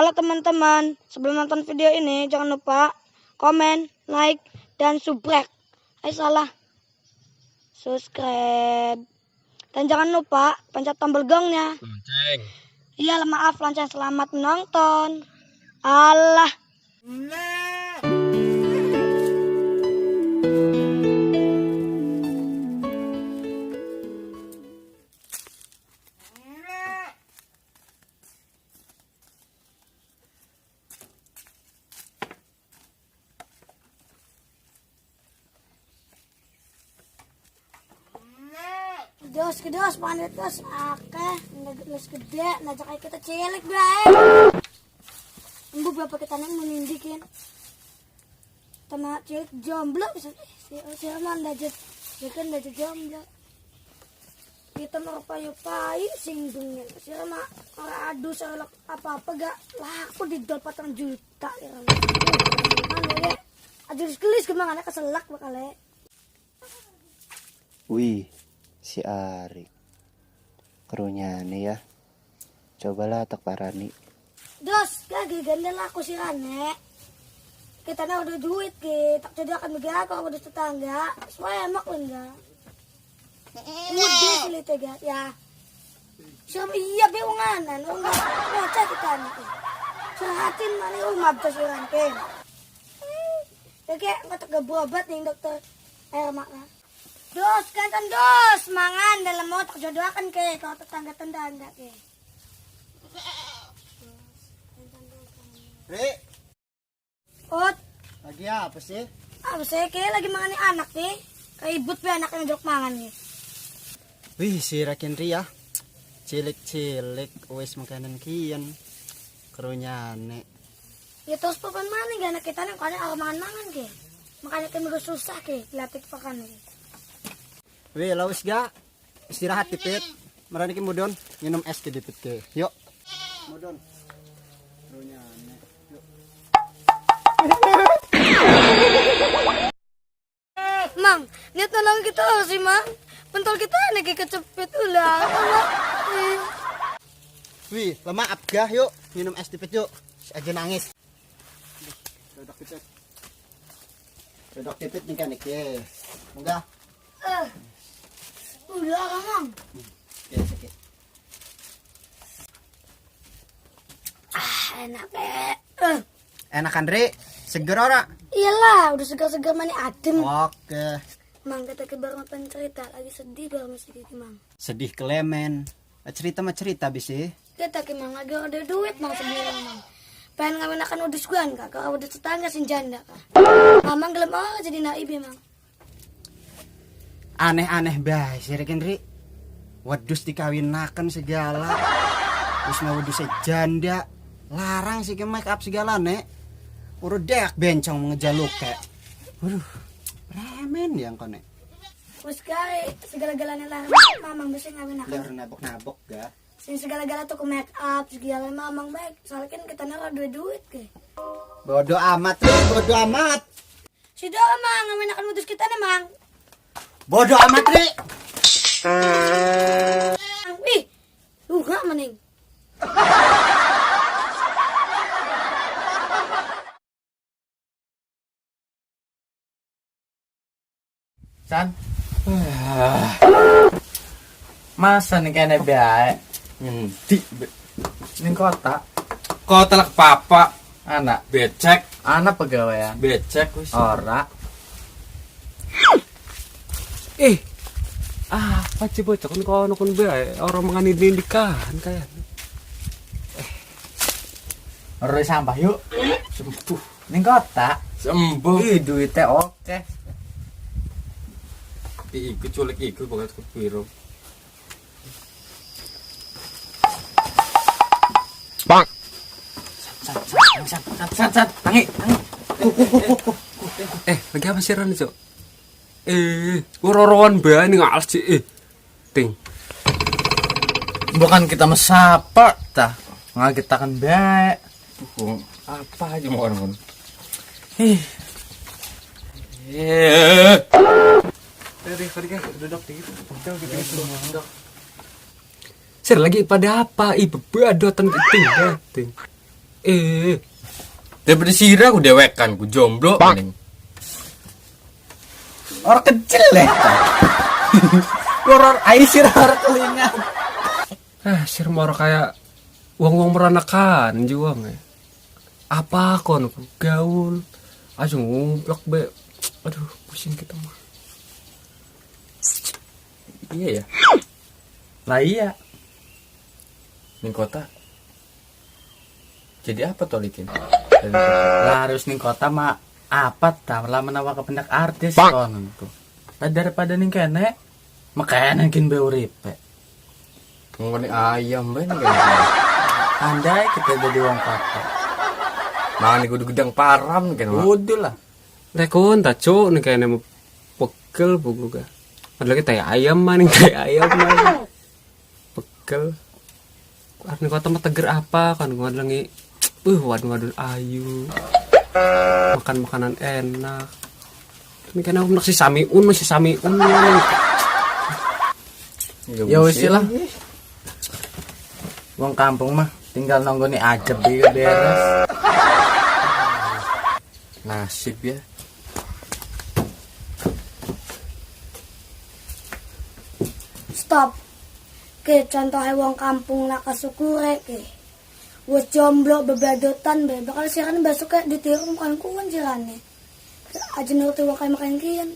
Halo teman-teman, sebelum nonton video ini jangan lupa komen, like, dan subscribe. Subscribe. Dan jangan lupa pencet tombol gongnya. Lonceng. Iya, maaf lonceng. Selamat menonton. Allah. Kedos, panet terus, oke, ngedes gede, ngajak aja kita cilik baik. Embu berapa kita neng menindikin, sama cilik jomblo bisa, si Roman dajat, kan dajat jomblo. Kita mau payu-payu singgungnya, si Roman orang adu selok apa-apa gak laku di 4 juta ya Roman. Mana ya, aduh gelis kemana keselak bakal. Wih, si Arik kerunya nih ya, cobalah tak parani Dos, lagi gandel aku si Rane. Kita udah duit ke, tak jadi akan bagi aku udah tetangga. Supaya emak enggak. Udah sih tega ya. Siapa iya beunganan, enggak ngoceh kita nih. Serahatin mana rumah tuh si Rane. Kayak nggak berobat nih dokter makna. Dos, kantan dos, mangan dalam mau tak jodohkan ke kalau tetangga-tetangga ke. Ri, Ot, lagi apa sih? apa sih kayak lagi mangan anak nih? Kaibut be anak yang jok mangan nih. Wih, si Rakin Ri ya, cilik-cilik wis makanan kian kerunya nih. Ya terus papan mana gak anak kita nih kalau aku mangan ke? Makanya kami susah ke, latih pakan nih. Wih, lawis gak? Istirahat tipit. Marani ki mudon minum es ke dipit ke. Yuk. Mudon. Kerunya nih. Yuk. Mang, niat nolong kita sih mang. Pentol kita nih kecepet ulah. Wih, maaf gak? Yuk, minum es dipit yuk. Si aja nangis. Duduk tipit. Duduk tipit nih kan ke. Enggak. Udah mang. Ya, sakit. Enak Enakan Ri, seger ora? Iyalah, udah segar-segar mani adem. Oke. Mang kata ke baru makan cerita, lagi sedih baru masih gitu mang. Sedih kelemen. Cerita mah cerita bisi. Kita ke mang lagi ada duit mang sebenarnya mang. Pengen ngawin akan udus guan kak, kalau udah tetangga sin janda kak. Mamang gelem jadi naib ya mang. Aneh-aneh bae si Rekin Ri. Wedus dikawinakan segala. Terus mau wedus janda. Larang sih ke make up segala nek. Udah dek bencong mengejaluk kayak. Waduh, remen yang konek. Terus kali segala-galanya lah mamang bisa ngawin akan. Udah nabok-nabok ga. Sin segala-gala tuh ke make up segala mamang baik. Soalnya kan kita naruh duit ke. Bodoh amat, Ri, bodoh amat. Si Dora mang ngawin akan udus kita nih mang. Bodoh amat, Ri. Ih, lu gak mening. San. Masa nih kayaknya baik. Ngendi? Ning kota. Kota lak papa. Anak becek. Anak pegawaian. Becek wis. Ora. Apa sih bocah kan kono kon bae orang mengani nikahan kayak. Ora sampah yuk. Sembuh. Ning kota. Sembuh. Ih duitnya oke. Iku culik iku banget ke piro. Bang. San. Tangi. Lagi apa sih Ran, Cok? Rorowan bae ning alas sih. Ting. Bukan kita mesapa tah. Ngaget kan bae. Apa aja mau orang. Tadi duduk dikit. Duduk. Sir lagi pada apa? Ibu badotan ting. Daripada sira aku dewekan, ku jomblo paling. Orang kecil deh. Orang aisir orang kelingan. Sir moro kayak wong-wong meranakan juang ya. Apa kon gaul? Aja ngumplok be. Aduh, pusing kita mah. Iya ya. Lah iya. Ning kota. Jadi apa tolikin? Lah harus ning kota mah apa ta lah menawa ke pendak artis kon tuh. Lah daripada ning kene makanya kin be uripe. Ngoni ayam ben andai kita jadi wong kota. Mangan di gudang param kan. Udah lah. Rekon ta cuk nih kayaknya mau pegel buku ga. Padahal kita ayam maning kayak ayam man. Pegel. Arni kota mah teger apa kan gua lagi wadon ayu. Makan makanan enak. Ini kan aku masih samiun. Ya wis lah. Wong kampung mah tinggal nonggoni aja beres. Nasib ya. Stop. Ke contohnya wong kampung nak kasukure ke. Wes jomblo bebadotan be bakal siaran besok kayak ditiru bukan kuan jirane. Aja nuruti wong kayak makan kian.